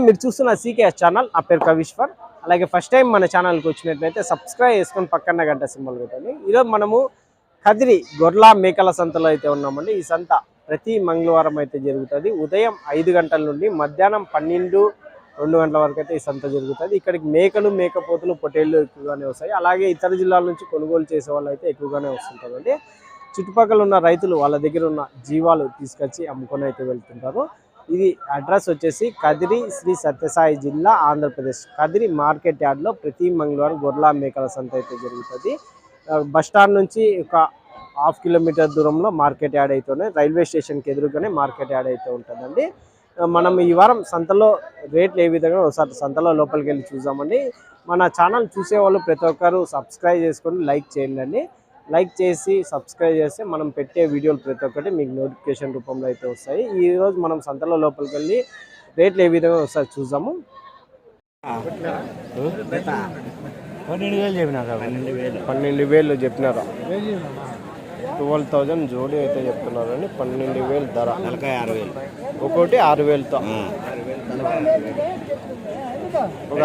మీరు చూస్తున్న CKS channel. నా పేరు కవిశ్వర్. అలాగే ఫస్ట్ టైం మన ఛానల్కి వచ్చినట్లయితే సబ్స్క్రైబ్ చేసుకొని పక్కన గంట సింబల్ పెట్టండి. ఈరోజు మనము కదిరి గొర్ల మేకల సంతలో అయితే ఉన్నామండి. ఈ సంత ప్రతి మంగళవారం అయితే జరుగుతుంది. ఉదయం 5 గంటల నుండి మధ్యాహ్నం 12-2 గంటల వరకు అయితే ఈ సంత జరుగుతుంది. ఇక్కడికి మేకలు, మేకపోతులు, పొట్టేళ్ళు ఎక్కువగానే వస్తాయి. అలాగే ఇతర జిల్లాల నుంచి కొనుగోలు చేసే వాళ్ళు అయితే ఎక్కువగానే వస్తుంటారండి. చుట్టుపక్కల ఉన్న రైతులు వాళ్ళ దగ్గర ఉన్న జీవాలు తీసుకొచ్చి అమ్ముకొని అయితే వెళ్తుంటారు. ఇది అడ్రస్ వచ్చేసి కదిరి శ్రీ సత్యసాయి జిల్లా, ఆంధ్రప్రదేశ్. కదిరి మార్కెట్ యార్డ్లో ప్రతి మంగళవారం గొర్ల మేకల సంత అయితే జరుగుతుంది. బస్టాండ్ నుంచి ఒక 1/2 కిలోమీటర్ దూరంలో మార్కెట్ యార్డ్ అయితే ఉన్నాయి. రైల్వే స్టేషన్కి ఎదురుగానే మార్కెట్ యార్డ్ అయితే ఉంటుందండి. మనం ఈ వారం సంతలో రేట్లు ఏ విధంగా ఒకసారి సంతలో లోపలికి వెళ్ళి చూద్దామండి. మన ఛానల్ చూసేవాళ్ళు ప్రతి ఒక్కరు సబ్స్క్రైబ్ చేసుకొని లైక్ చేయండి. లైక్ చేసి సబ్స్క్రైబ్ చేస్తే మనం పెట్టే వీడియోలు ప్రతి ఒక్కటి మీకు నోటిఫికేషన్ రూపంలో అయితే వస్తాయి. ఈరోజు మనం సంతలో లోపలికి వెళ్ళి రేట్లు ఏ విధంగా ఒకసారి చూద్దాము. 12,000 చెప్పినారా? 12,000 జోడీ అయితే చెప్తున్నారండి. 12,000 ధర. 6,000 ఒకటి 6,000తో. ఒక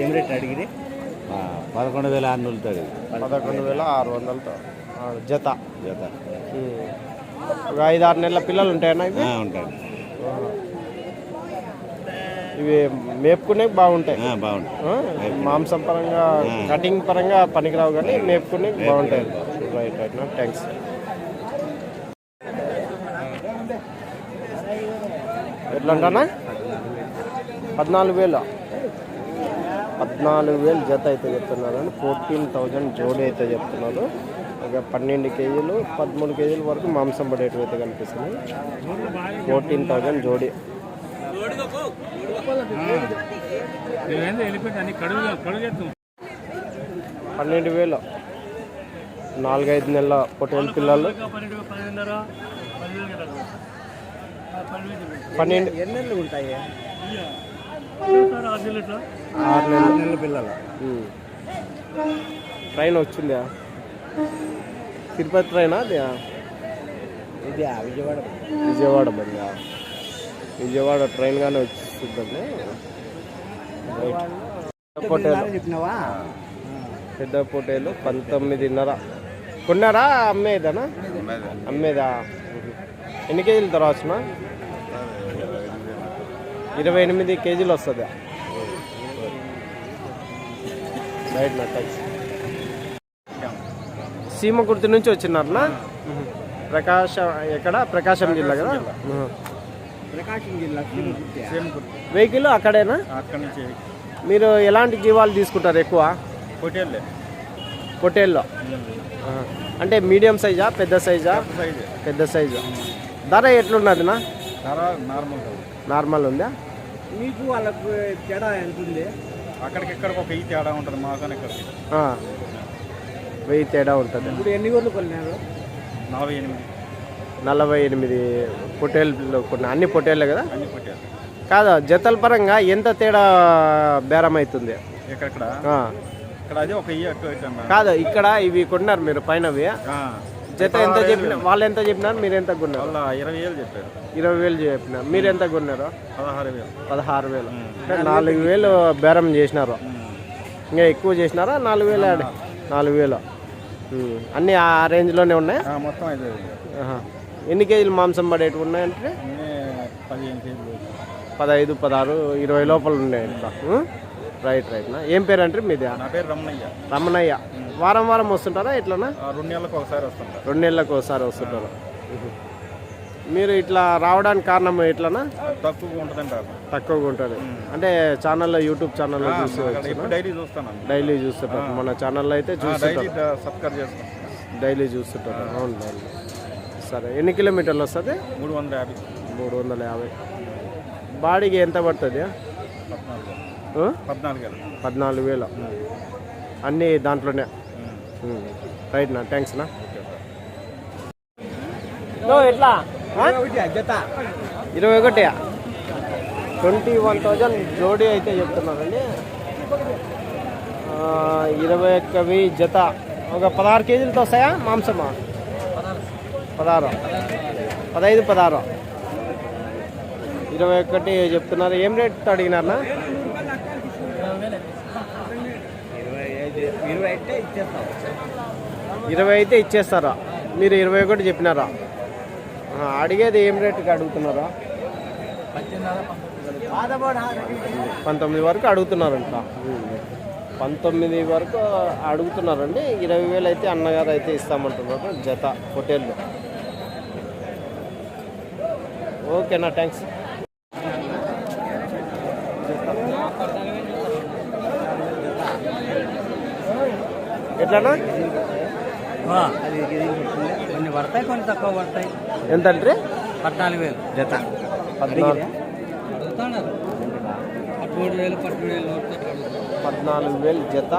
ఏం రేట్ అడిగిరి? 11,600 11,600తో జత. ఒక 5-6 నెలల పిల్లలు ఉంటాయన్నా ఇవి? ఉంటాయి. ఇవి మేపుకునే బాగుంటాయి. బాగుంటాయి. మాంసం పరంగా, కటింగ్ పరంగా పనికిరావు కానీ మేపుకునే బాగుంటాయి. Right thanks. ఎట్లా అంటానా? 14,000 జత అయితే చెప్తున్నారు. 14,000 జోడీ అయితే చెప్తున్నారు. ఇక 12 కేజీలు 13 కేజీల వరకు మాంసం పడేటివి అయితే కనిపిస్తున్నాయి. 14,000 జోడీ. 12,000 4-5 నెలల పొట్టేలు పిల్లలు. 12 ఎన్ని నెలలు ఉంటాయి? 6 నెలల పిల్లలు. ట్రైన్ వచ్చిందా? తిరుపతి ట్రైనా? అది ఇది విజయవాడ బండి. విజయవాడ ట్రైన్ గానే వచ్చిందండి. పెద్ద పొట్టేలు 19,500 కొన్నారా? అమ్మేదానా? అమ్మేదా? ఎన్ని కేజీలు తర్వాత? 28 కేజీలు వస్తుంది. రైట్ నా థ్యాంక్స్. సీమకుర్తి నుంచి వచ్చినారనా? ప్రకాశం జిల్లా కదా? ప్రకాశం జిల్లా. వెహికల్ అక్కడేనా? అక్కడ నుంచి. మీరు ఎలాంటి జీవాలు తీసుకుంటారు ఎక్కువ? పొట్టేల్లో అంటే మీడియం సైజా, పెద్ద సైజా? పెద్ద సైజు. ధర ఎట్లున్నదినా? నార్మల్ ఉందా? మీకు వాళ్ళకు తేడా ఎంత ఉంది? అక్కడికి ఒక 1000 తేడా ఉంటుంది. మాకనే 1000 తేడా ఉంటుంది. ఇప్పుడు ఎన్ని గొర్రెలు కొన్నారు? 48 పొట్టేళ్ళు కొన్ని. అన్ని పొట్టేళ్ళే కదా? అన్ని పొట్టేళ్ళు కాదా? జతల పరంగా ఎంత తేడా బేరం అవుతుంది? ఇక్కడ అది ఒక 1000 కాదు. ఇక్కడ ఇవి కొన్నారు మీరు పైనవి, జత ఎంత చెప్పిన? వాళ్ళు ఎంత చెప్పినారు? మీరు ఎంత కొన్నారు? 20,000 చెప్పారు. 20,000 చెప్పినారు. మీరు ఎంత కొన్నారు? 16,000. అంటే 4,000 బేరం చేసినారు. ఇంకా ఎక్కువ చేసినారా? 4,000 యాడ్? 4,000. అన్నీ ఆ రేంజ్లోనే ఉన్నాయి. మొత్తం 5,000. ఎన్ని కేజీలు మాంసం పడేటివి ఉన్నాయంటే? 15 కేజీలు. 15, 16, 20 లోపల ఉన్నాయి. రైట్ నా. ఏం పేరు అంటే మీది? నా పేరు రమణయ్య. వారం వస్తుంటారా ఎట్లనా? 2 నెలలకు ఒకసారి వస్తుంటారు. 2 నెలలకు ఒకసారి వస్తుంటారు. మీరు ఇట్లా రావడానికి కారణం ఎట్లనా? తక్కువగా ఉంటుంది అంటే ఛానల్లో, యూట్యూబ్ ఛానల్లో డైలీ చూస్తుంటారు. మన ఛానల్లో అయితే డైలీ చూస్తుంటారు. అవును. సరే. ఎన్ని కిలోమీటర్లు వస్తుంది? 350. బాడీకి ఎంత పడుతుంది? 14,000. అన్నీ దాంట్లోనే. రైట్ నా థ్యాంక్స్ నా. ఎట్లా? 21. 21,000 జోడీ అయితే చెప్తున్నారండి. 21 జత. ఒక 16 కేజీలతో వస్తాయా మాంసమా? 16, 15, 16. 21 చెప్తున్నారు. ఏం రేట్ అడిగినారనా? 20 అయితే ఇచ్చేస్తారా? మీరు 21 చెప్పినారా? అడిగేది ఏం రేటుకి అడుగుతున్నారా? 19 వరకు అడుగుతున్నారంట. 19 వరకు అడుగుతున్నారండి. 20,000 అయితే అన్నగారు అయితే ఇస్తామంటున్నారు జత హోటల్లో. ఓకేనా, థ్యాంక్స్. ఎట్లానా? కొన్ని పడతాయి, కొన్ని తక్కువ పడతాయి. ఎంత అంటే 14,000 జత. 14,000 జత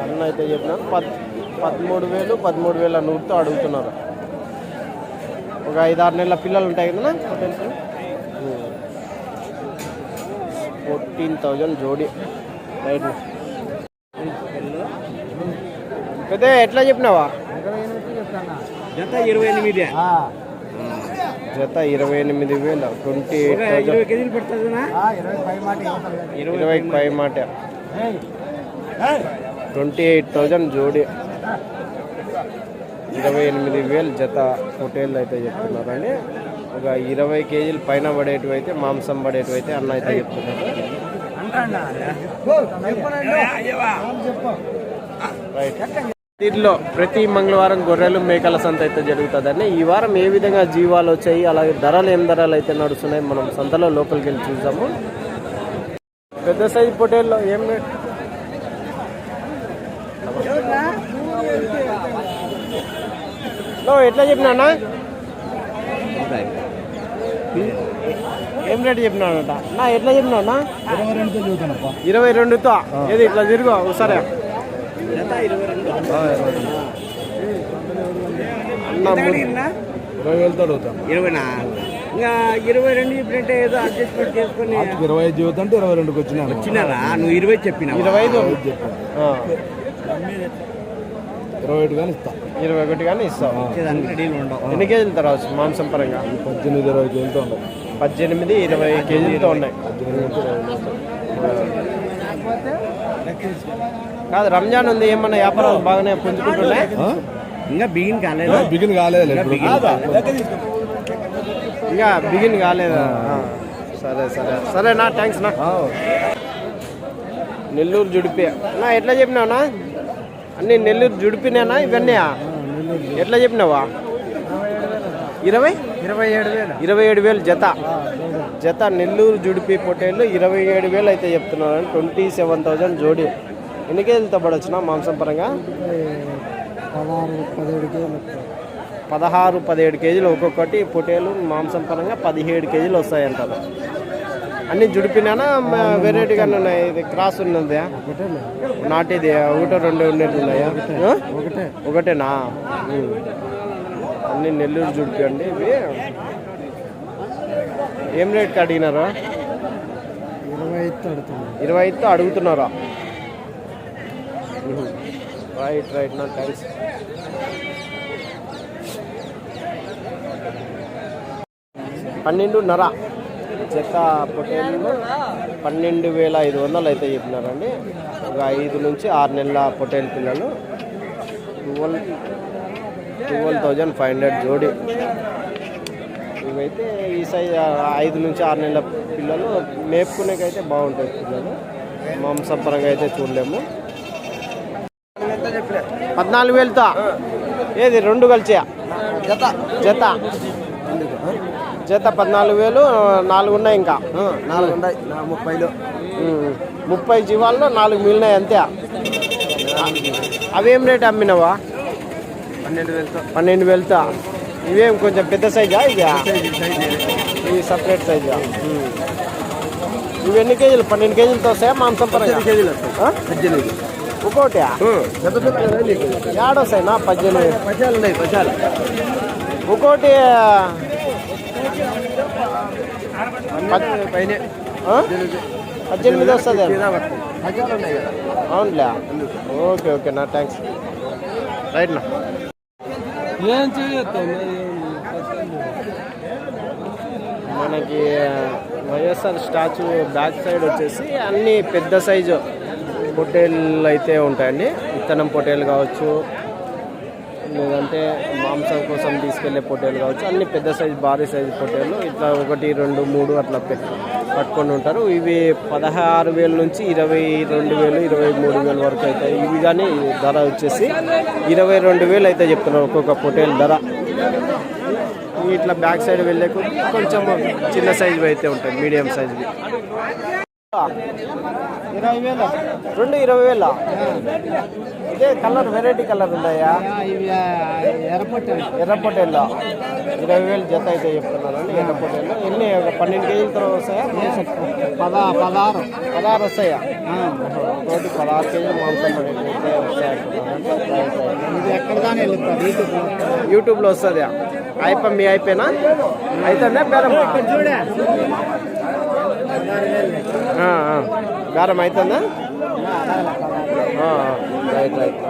అన్న అయితే చెప్పినారు. 13,000 13,100తో అడుగుతున్నారు. ఒక 5-6 నెలల పిల్లలు ఉంటాయి కదా హోటల్కి. 14,000 జోడి. రైట్. పెద్ద ఎట్లా చెప్పినావా? జత 28. జత 28,000. 28,000. 20 కేజీలు పడుతుంది. 20కి పై మాట. 28,000 జోడి. 28,000 జత హోటల్ అయితే చెప్తున్నారండి. ఒక 20 కేజీలు పైన పడేటివి అయితే, మాంసం పడేటివి అయితే అన్న అయితే చెప్తున్నారు. రైట్. దీంట్లో ప్రతి మంగళవారం గొర్రెలు మేకల సంత అయితే జరుగుతుందండి. ఈ వారం ఏ విధంగా జీవాలు వచ్చాయి, అలాగే ధరలు ఏం ధరలు అయితే నడుస్తున్నాయి మనం సంతలో లోపలికి వెళ్ళి చూద్దాము. పెద్ద సైజు పొటేల్లో ఏం రేట్? ఎట్లా చెప్పినా? ఏం రేటు చెప్పినాడట నా? ఎట్లా చెప్పినా? 22తో. ఏది ఇట్లా తిరుగు ఒకసారి. అన్న 20 ఇంకా 22 చెప్పినట్టే ఏదో అడ్జస్ట్మెంట్ చేసుకుని 25 జీవితం అంటే 22కి వచ్చినారా? నువ్వు 20 చెప్పినా. 25 21 కానీ ఇస్తా. 21 కానీ ఇస్తావు. రెడీలు ఉండవు. ఎన్ని కేజీలు తర్వాత మాంసం పరంగా? 18-20 కేజీలతో ఉన్నాయి. 18-20 కేజీలతో ఉన్నాయి. కాదు, రంజాన్ ఉంది, ఏమన్నా వ్యాపారాలు బాగానే పుంజుకుంటున్నాయి? ఇంకా బిగిన్ కాలేదు. బిగిన్ కాలేదు. ఇంకా బిగిన్ కాలేదా? సరే సరే సరేనా, థ్యాంక్స్ నా. నెల్లూరు జుడిపి నా. ఎట్లా చెప్పినావునా? అన్ని నెల్లూరు జుడిపినేనా ఇవన్నీ? ఎట్లా చెప్పినావా? 27,000 జత. జత నెల్లూరు జుడిపి పొట్టేళ్ళు 27,000 అయితే చెప్తున్నారు. 27,000 జోడి. ఎన్ని కేజీలతో పడొచ్చునా మాంసం పరంగా? 16-17 కేజీలు ఒక్కొక్కటి పొట్టేలు. మాంసం పరంగా 17 కేజీలు వస్తాయంటారు. అన్ని జుడిపినానా వెరైటీగానే ఉన్నాయి? ఇది క్రాస్ ఉన్నది నాటిది? 1-2 ఉండేది ఉన్నాయా? ఒకటేనా? అన్ని నెల్లూరు జుడిపి అండి ఇవి. ఏం రేట్కి అడిగినారా? 25తో అడుగుతున్నారా? రైట్ రైట్ నా, థ్యాంక్స్. $12,500 జత పొట్టేళ్ళు. 12,500 అయితే చెప్పినారండి. ఒక 5 నుంచి 6 నెలల పొట్టేలు పిల్లలు. 12,500 జోడి. ఇవైతే ఈ సైజ్ 5 నుంచి 6 నెలల పిల్లలు. మేపుకునేకైతే బాగుంటాయి పిల్లలు. మాంసం పరంగా అయితే చూడలేము. 14,000తో. ఏది 2 కలిసి జత? జత జత 14,000. 4 ఉన్నాయి, ఇంకా 4 ఉన్నాయి. 30 జీవాల్లో 4 మిగిలినాయి అంతే. అవేం రేట్ అమ్మినావా? 12,000తో. ఇవేం కొంచెం పెద్ద సైజా? ఇది సపరేట్ సైజా? ఇవి ఎన్ని కేజీలు? 12 కేజీలతో వస్తాయా మాంసం పరంగా? 18 కేజీలు వస్తాయి. 18 ఒక్కోటి ఏడొస్తాయినా? 18 ఉన్నాయి. ఒక్కోటి పైన 18 వస్తుంది. ఉన్నాయి కదా. అవునులే. ఓకే ఓకే నా, థ్యాంక్స్. రైట్ నా. ఏం చేయొద్దు. మనకి వైఎస్ఆర్ స్టాచ్యూ బ్యాక్ సైడ్ వచ్చేసి అన్ని పెద్ద సైజు పొట్టేళ్ళు అయితే ఉంటాయండి. విత్తనం పొట్టేలు కావచ్చు, లేదంటే మాంసం కోసం తీసుకెళ్లే పొట్టేలు కావచ్చు, అన్ని పెద్ద సైజు భారీ సైజు పొట్టేళ్ళు ఇట్లా 1, 2, 3 అట్లా పట్టుకొని ఉంటారు. ఇవి 16,000 నుంచి 22,000, 23,000 వరకు అవుతాయి. ఇవి కానీ ధర వచ్చేసి 22,000 అయితే చెప్తున్నారు ఒక్కొక్క పొట్టేలు ధర. ఇట్లా బ్యాక్ సైడ్ వెళ్ళే కొద్ది కొంచెం చిన్న సైజు అయితే ఉంటాయి, మీడియం సైజువి. 20,000, 20,000. ఇదే కలర్ వెరైటీ కలర్ ఉన్నాయా? ఎర్రపొట్టేళ్ళు 20,000 జత అయితే చెప్తున్నారండి. ఎర్రపొట్టేళ్ళు ఎన్ని? 12 కేజీల తర్వాత వస్తాయా? 16 వస్తాయా? ఒకటి 16 కేజీలు మాంసం అయితే వస్తాయి. యూట్యూబ్లో వస్తుందా? మీ అయిపోయినా అయితేనే బేరం బేరం అవుతుందా? Right right.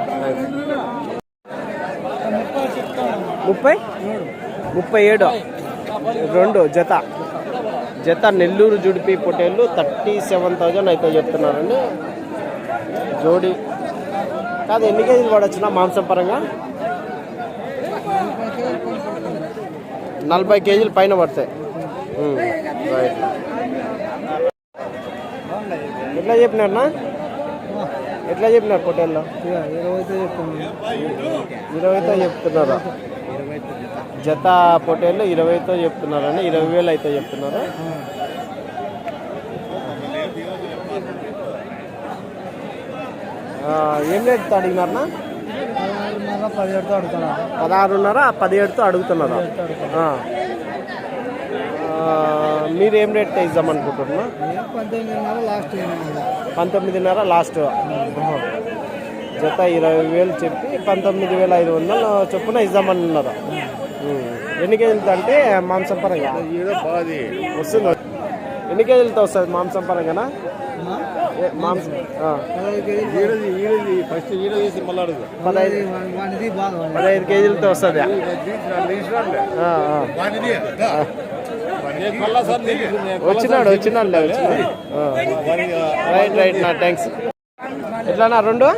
37 2 జత నెల్లూరు జుడిపి పొట్టేళ్ళు 37,000 అయితే చెప్తున్నారండి జోడి. కాదు ఎన్ని కేజీలు పడవచ్చునా మాంసం పరంగా? 40 కేజీలు పైన పడతాయి. రైట్. ఎట్లా చెప్పినారన్నా? ఎట్లా చెప్పినారు పొట్టేళ్ళు? 20తో చెప్తున్నారా? జత పొట్టేళ్ళు 20తో చెప్తున్నారని 20,000 అయితే చెప్తున్నారు. ఏం రేట్ అడిగినారన్నా? 16,500, 17తో అడుగుతున్నారా? మీరు ఏం రేట్ ఇద్దామనుకుంటున్నా? 19,500 లాస్ట్. జత 20,000 చెప్పి 19,500 చొప్పున ఇద్దామన్నారు. ఎన్ని కేజీలతో అంటే మాంసం పరంగా వస్తుంది? ఎన్ని కేజీలతో వస్తుంది మాంసం పరంగానా? మాంసం 15 కేజీలతో వస్తుంది. వచ్చినాడు రైట్ రైట్ నా థ్యాంక్స్. ఎట్లానా? 30,000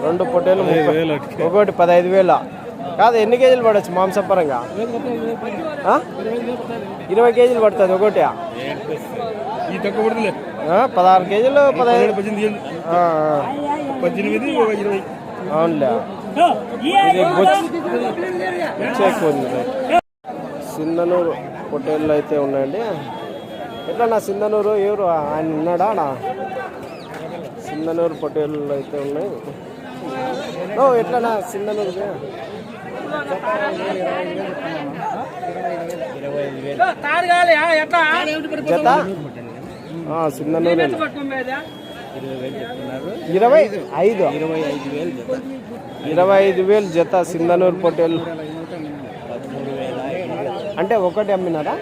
2 పొట్టేలు, 30,000 ఒకటి 15,000. కాదు ఎన్ని కేజీలు పడవచ్చు మాంసం పరంగా? 20 కేజీలు పడుతుంది ఒకటి. 16 కేజీలు, 15, 18. అవునులే. ఎక్కువ ఉంది. సింధనూరు పొట్టేళ్ళు అయితే ఉన్నాయండి. ఎట్లా నా సింధనూరు ఎవరు ఆయన ఉన్నాడా? సింధనూరు పొట్టేళ్ళు అయితే ఉన్నాయి. ఎట్లా సింధనూరు జత? సింధనూరు 25,000 జత సింధనూరు పొట్టేళ్ళు. అంటే ఒకటి అమ్మినారా?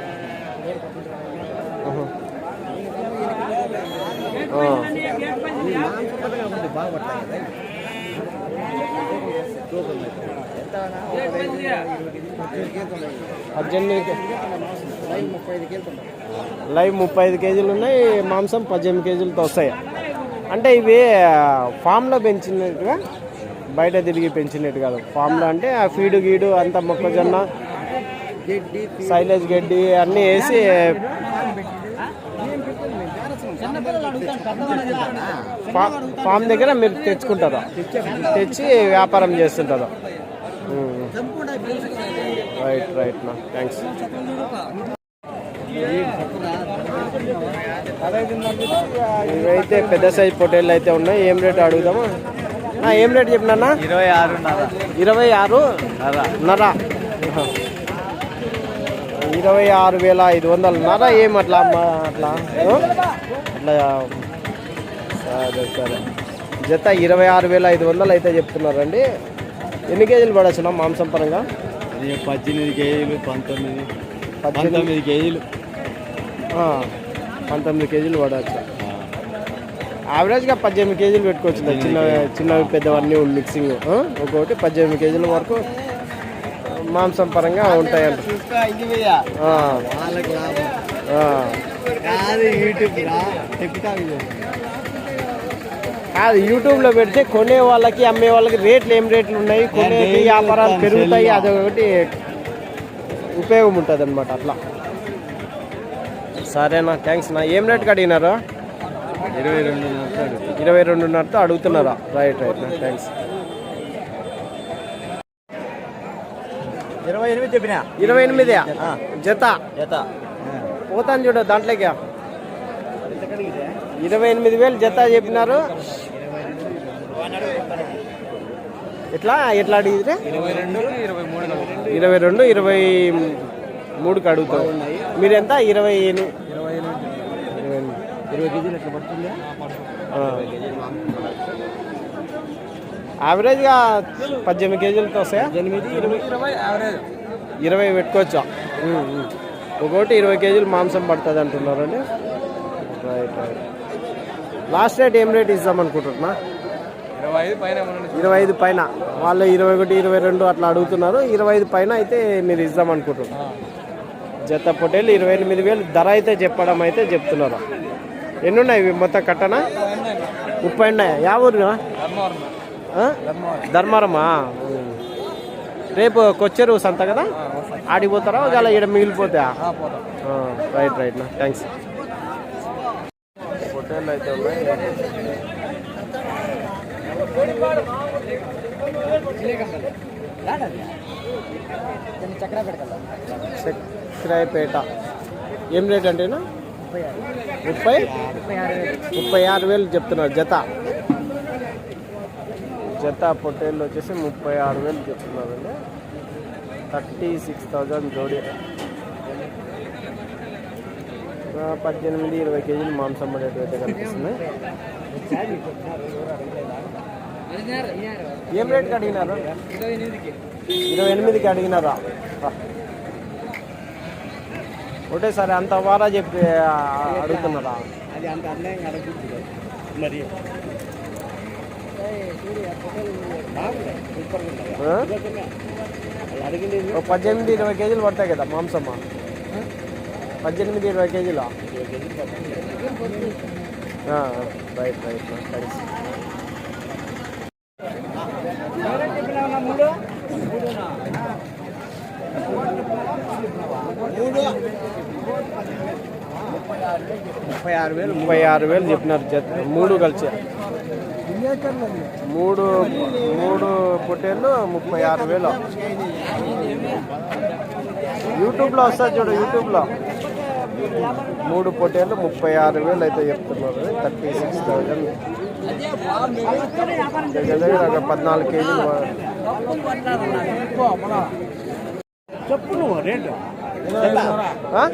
లైవ్ 35 కేజీలు ఉన్నాయి. మాంసం 18 కేజీలతో వస్తాయి. అంటే ఇవి ఫామ్లో పెంచినట్టుగా, బయట తిరిగి పెంచినట్టు కాదు. ఫామ్లో అంటే ఆ ఫీడు గీడు అంతా మొక్కజొన్న, సైలేజ్ గడ్డి అన్నీ వేసి ఫామ్ దగ్గర మీరు తెచ్చుకుంటారు, తెచ్చి వ్యాపారం చేస్తుంటారు. రైట్ రైట్ నా థ్యాంక్స్. ఇవైతే పెద్ద సైజ్ పొట్టేళ్ళు అయితే ఉన్నాయి. ఏం రేట్ అడుగుదామా? ఏం రేట్ చెప్పినా? 26,500. 26,500 నర. ఏం అట్లా అట్లా సరే. జత 26,500 అయితే చెప్తున్నారండి. ఎన్ని కేజీలు పడవచ్చునా మాంసం పరంగా? 18 కేజీలు, 19 కేజీలు. 19 కేజీలు పడవచ్చు. యావరేజ్గా 18 కేజీలు పెట్టుకోవచ్చు. చిన్నవి పెద్దవన్నీ మిక్సింగ్ ఒక్కొక్కటి 18 కేజీల వరకు మాంసం పరంగా ఉంటాయంట. ఆ, వాళ్ళకి లాభం ఆ. కాదు యూట్యూబ్ కాదు యూట్యూబ్లో పెడితే కొనే వాళ్ళకి అమ్మే వాళ్ళకి రేట్లు ఏం రేట్లు ఉన్నాయి, కొనే వ్యాపారాలు పెరుగుతాయి, అదొకటి ఉపయోగం ఉంటుంది అనమాట. అట్లా సరేనా, థ్యాంక్స్ నా. ఏం రేట్కి అడిగినారు? 22.5తో అడుగుతున్నారా? రైట్ రైట్ నా, థ్యాంక్స్. 28 చెప్పినా 28 జత జత పోతాను చూడు దాంట్లోకి. 28,000 జత చెప్పినారు. ఎట్లా ఎట్లా అడిగితే 22, 23కి అడుగుతారు. మీరు ఎంత? 28. 20 కేజీలు ఎట్లా పడుతుంది? యావరేజ్గా 18 కేజీలతో వస్తాయా? 20 పెట్టుకోవచ్చా? ఒకటి 20 కేజీలు మాంసం పడుతుంది అంటున్నారండి. Right right. లాస్ట్ రేట్ ఏం రేట్ ఇద్దాం అనుకుంటున్నా? 25 పైన. వాళ్ళు 21, 22 అట్లా అడుగుతున్నారు. 25 పైన అయితే మీరు ఇద్దాం అనుకుంటున్నారు. జత పొట్టేలు 28,000 ధర అయితే చెప్పడం అయితే చెప్తున్నారు. ఎన్ని ఉన్నాయి ఇవి మొత్తం కట్టనా? 30 ఉన్నాయి. యా ఊరు? ధర్మారమా? రేపు కొచ్చేరు సంత కదా, ఆడిపోతారా ఒకవేళ ఇక్కడ మిగిలిపోతా? రైట్ రైట్ నా, థ్యాంక్స్. పొట్టేళ్ళు అయితే ఉన్నాయి. చక్రాయపేట ఏం రేట్ అంటేనా? 36,000 చెప్తున్నారు జత. జత పొట్టేళ్ళు వచ్చేసి 36,000 చెప్తున్నారండి. 36,000 జోడి. 18-20 కేజీలు మాంసం పడేటైతే కనిపిస్తుంది. ఏం రేట్కి అడిగినారు? 28కి అడిగినారా? ఒకటేసారి అంత వారా చెప్పి అడుగుతున్నారా? అది అంత అన్యాయంగా అడగకూడదు మరి. 18-20 కేజీలు పడతాయి కదా మాంసమ్మా? 18-20 కేజీలా? Right right thanks. ముప్పై ఆరు వేలు చెప్పినారు జత, 3 కలిసి. 3 పొట్టేళ్ళు 36,000. యూట్యూబ్లో వస్తుంది చూడు, యూట్యూబ్లో 3 పొట్టేళ్ళు 36,000 అయితే చెప్తున్నారు. 36,000 దగ్గర 14 కేజీలు. చెప్పు నువ్వు రేటు.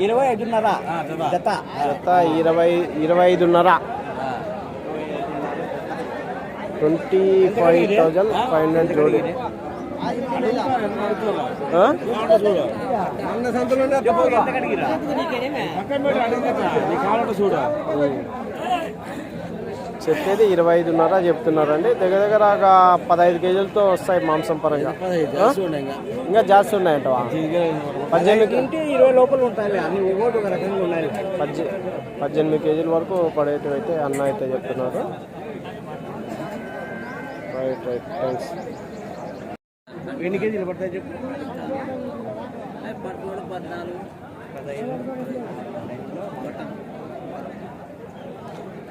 25.5 జత. జత 25.5. 25,500 జోడి. చెప్పేది 25.5 చెప్తున్నారండి. దగ్గర దగ్గర ఒక 15 కేజీలతో వస్తాయి మాంసం పరంగా. ఇంకా జాస్తి ఉన్నాయంటవా? 18-20 లోపల ఉంటాయి. అన్ని ఒకటి ఒక రకంగా ఉన్నాయి. 18 కేజీల వరకు పడేటివి అయితే అన్న అయితే చెప్తున్నారు. Right right thanks. ఎన్ని కేజీలు పడతాయి చెప్పు?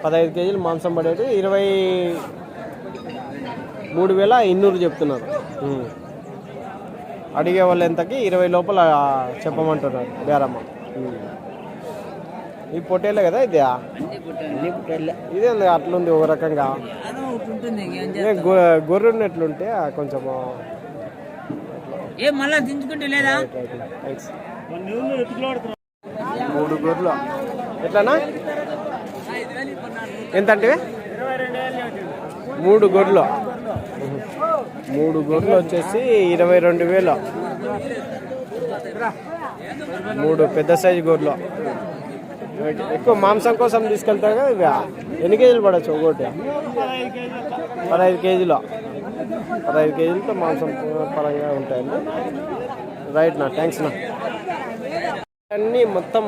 15 కేజీలు మాంసం పడేటి 23,200 చెప్తున్నారు. అడిగే వాళ్ళు ఎంతకి 20 లోపల చెప్పమంటున్నారు బేరమ్మ. ఈ పొట్టేలే కదా ఇది? ఇదే అట్లుంది ఒక రకంగా. గొర్రె ఉన్నట్లుంటే కొంచెం మళ్ళా దించుకుంటే లేదా? 3 గొర్రెలు ఎట్లానా? ఎంత అంటే 3 గొర్రెలు? 3 గొర్రెలు వచ్చేసి 22,000. 3 పెద్ద సైజు గొర్రెలు. ఎక్కువ మాంసం కోసం తీసుకెళ్తారు కదా ఇవి. ఎన్ని కేజీలు పడవచ్చు ఒకటి? 15 కేజీలు. 15 కేజీలతో మాంసం పరంగా ఉంటాయండి. రైట్ నా, థ్యాంక్స్ నా. అన్నీ మొత్తం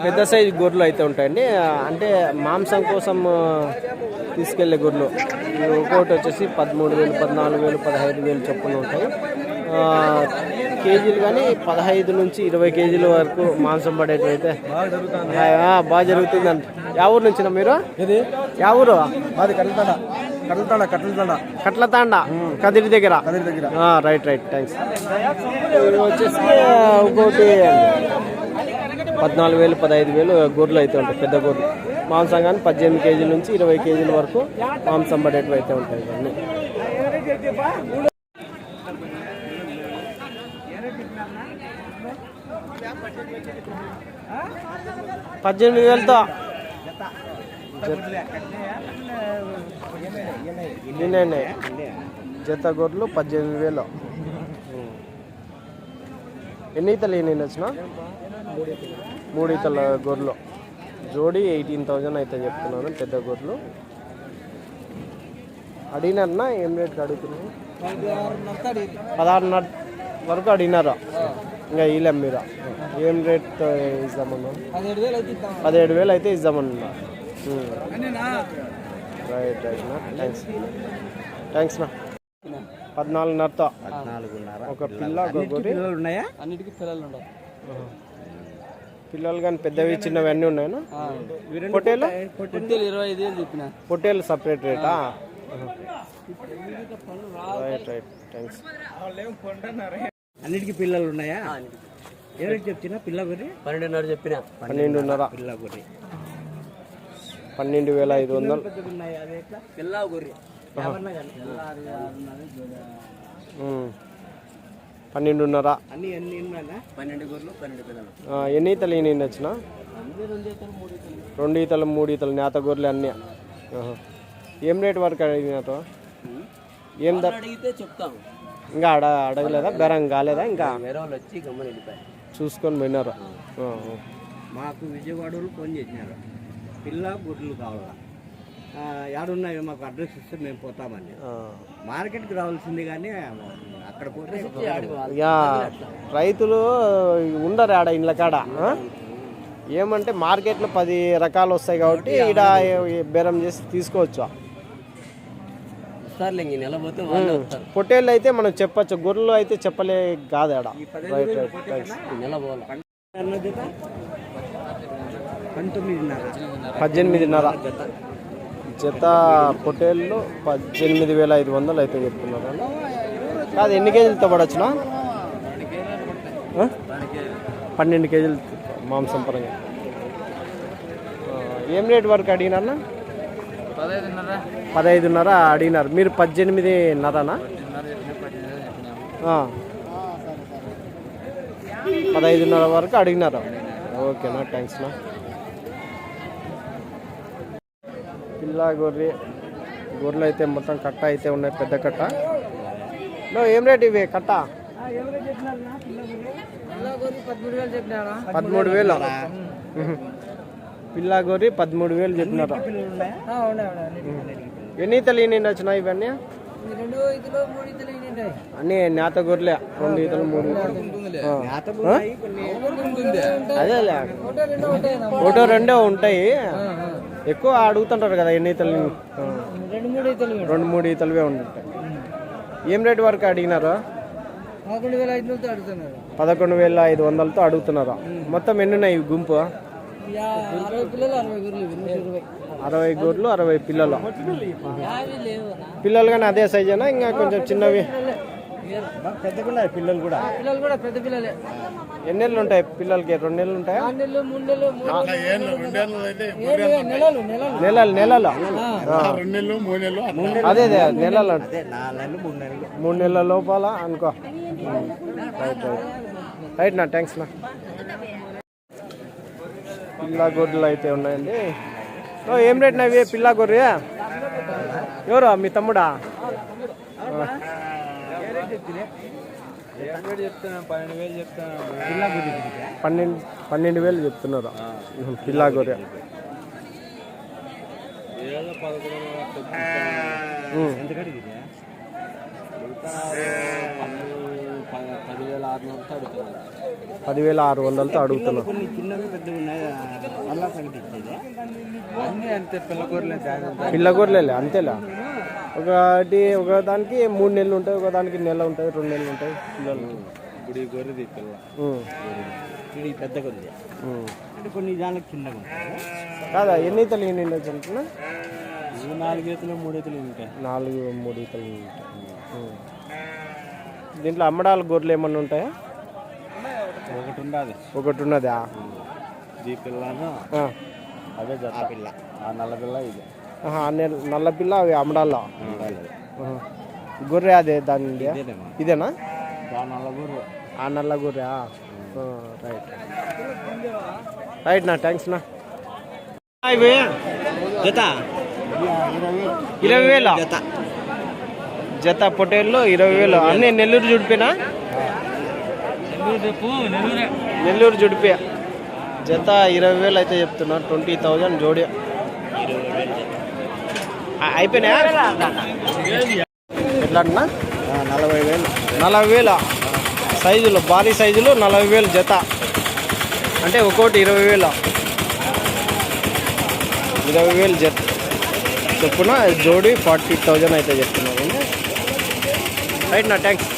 పెద్ద సైజు గొర్రెలు అయితే ఉంటాయండి. అంటే మాంసం కోసం తీసుకెళ్లే గొర్రెలు. ఒక్కొక్కటి వచ్చేసి 13,000, 14,000, 15,000 చొప్పున ఉంటాయి. కేజీలు కానీ 15 నుంచి 20 కేజీల వరకు మాంసం పడేటివి అయితే బాగా జరుగుతుందండి. యా ఊరు నుంచి మీరు? యా ఊరు? అది కట్లతాండ, కదిరి దగ్గర. Right right, thanks. ఇది వచ్చేసి ఇంకోటి 14,000, 15,000 గొర్రెలు అయితే ఉంటాయి, పెద్ద గొర్రెలు. మాంసం కానీ 18 కేజీల నుంచి 20 కేజీల వరకు మాంసం పడేటివి అయితే ఉంటాయి ఇవన్నీ. 18,000తో జత గొర్రెలు 18,000. ఎన్ని ఈతలు నేను వచ్చిన? 3 ఈతల గొర్రెలు జోడి 18,000 అయితే చెప్తున్నాను. పెద్ద గొర్రెలు అడిగినారన్నా? ఏం రేట్కి అడుగుతున్నాను? 16,500 వరకు అడిగినారా? ఇంకా వీళ్ళం మీరు ఏం రేట్ ఇద్దామన్నా? 17,000 అయితే ఇద్దామన్నా. రైట్ రైట్ నా, థ్యాంక్స్ నా. 14,500తో ఒక పిల్ల, ఒక గొర్రె. ఉన్నాయా? అన్నిటికీ పిల్లలు ఉండవు. పిల్లలు కానీ పెద్దవి చిన్నవి అన్నీ ఉన్నాయా? పొట్టేలు 25,000 చెప్పిన. పొట్టేలు సపరేట్ రేటా? Right right, thanks. అన్నిటికీ పిల్లలు ఉన్నాయా? ఎవరికి చెప్తున్నా? పిల్ల గొర్రె 12,500 చెప్పిన. 12,500 పిల్ల గొర్రె 12,500. పిల్ల గొర్రె 12,500. అన్ని 12 గొర్రెలు, 12 పిల్లలు. ఎన్ని ఈతలు ఈయన వచ్చిన? 2 ఈతలు, 3 ఈతలు నేత గొర్రెలు అన్నీ. ఏం రేట్ వరకు అడిగినట్టు? ఏం అడిగితే చెప్తాము. ఇంకా అడగలేదా? బేరం కాలేదా? ఇంకా వేరే వాళ్ళు వచ్చి గమ్మని వెళ్ళిపోయారు, చూసుకొని పోయినారు. మాకు విజయవాడలో ఫోన్ చేసినారు, పిల్ల గొర్రెలు కావాలా, ఏడున్నాయో మాకు అడ్రస్ ఇస్తే మేము పోతామని. మార్కెట్కి రావాల్సింది కానీ అక్కడ పోతే రైతులు ఉండరు ఆడ ఇండ్ల కాడ. ఏమంటే మార్కెట్లో 10 రకాలు వస్తాయి కాబట్టి ఈడ బేరం చేసి తీసుకోవచ్చు. పొట్టేళ్ళు అయితే మనం చెప్పచ్చు, గొర్రెలు అయితే చెప్పలే కాదు ఆడ. రైట్ రైట్, 18,500 జత పొట్టేళ్ళు. 18,500 అయితే చెప్తున్నారు. కాదు, ఎన్ని కేజీలతో పడచ్చునా? 12 కేజీలు మాంసం పరంగా. ఏం రేట్ వరకు అడిగినారన్నా? 15,500 అడిగినారు. మీరు 18,500నా? 15,500 వరకు అడిగినారు. ఓకేనా, థ్యాంక్స్ నా. పిల్ల గొర్రెలు అయితే మొత్తం కట్ట అయితే ఉన్నాయి, పెద్ద కట్ట. ఏం రేట్ ఇవి కట్ట? 13,000. పిల్ల గొర్రె 13,000 చెప్పినారు. ఎన్ని ఈతలు ఈయన వచ్చినా ఇవన్నీ? అన్నీ నేత గొర్రెలే. 2 ఈతలు, 3 ఈతలు. అదేలే, ఒకటో రెండో ఉంటాయి. ఎక్కువ అడుగుతుంటారు కదా ఎన్ని ఈతలు? 2-3 ఈతలువే ఉంటాయి. ఏం రేట్ వరకు అడిగినారు? 11,500తో అడుగుతున్నారు. మొత్తం ఎన్ని ఉన్నాయి గుంపు? 60 గొర్రెలు, 60 పిల్లలు. పిల్లలు కానీ అదే సైజేనా? ఇంకా కొంచెం చిన్నవి? పిల్లలు కూడా పెద్ద పిల్లలే. ఎన్ని నెలలు ఉంటాయి పిల్లలకి? 2 నెలలు ఉంటాయా? నెలలు అదే నెలలు, 3 నెలల లోపల అనుకో. రైట్ రైట్ రైట్ నా, థ్యాంక్స్ నా. పిల్ల గొర్రెలు అయితే ఉన్నాయండి. ఏం రేట్ నావి పిల్ల గొర్రె? ఎవరు మీ తమ్ముడా? 12,000 చెప్తున్నారు పిల్ల గొర్రె. 10,600తో అడుగుతున్నాం. కొన్ని చిన్నవి పెద్దవి ఉన్నాయి మళ్ళా ప్రకటించేది అన్నీ అంతే పిల్ల గొర్రెలే అంతేలా. ఒక దానికి 3 నెలలు ఉంటాయి, ఒక దానికి నెల ఉంటాయి, 2 నెలలు ఉంటాయి పిల్లలు. ఇప్పుడు ఈ గొర్రెది పిల్ల ఇది పెద్ద గొర్రె అంటే కొన్ని దానికి చిన్నగా ఉంటాయి కాదా. ఎన్ని ఈతలు నిండొచ్చు అంటున్నా? 4 ఈతలు 3 ఈతలు ఉంటాయి. 3 ఈతలు ఉంటాయి. దీంట్లో అమ్మడాల గొర్రెలు ఏమన్నా ఉంటాయా? ఒకటి ఉన్నదా? ఈ పిల్లను అదే జత పిల్ల, ఆ నల్ల పిల్ల ఇది. నల్ల పిల్ల అవి అమ్మడాల్లో. గొర్రె అదే దాని ఇదేనా? ఆ నల్ల గొర్రె. రైట్ నా థ్యాంక్స్ నా. జత 20,000 జత పొట్టేళ్ళు 20,000. అన్నీ నెల్లూరు జుడిపేనా? నెల్లూరు జుడిపే. జత 20,000 అయితే చెప్తున్నారు. 20,000 జోడి అయిపోయినాయా? ఎట్లా అంటున్నా? 40,000 సైజులు, భారీ సైజులు 40,000 జత. అంటే ఒక్కోటి 20,000. 20,000 జత చొప్పున జోడి 40,000 అయితే చెప్తున్నారు. రైట్ నా థ్యాంక్స్.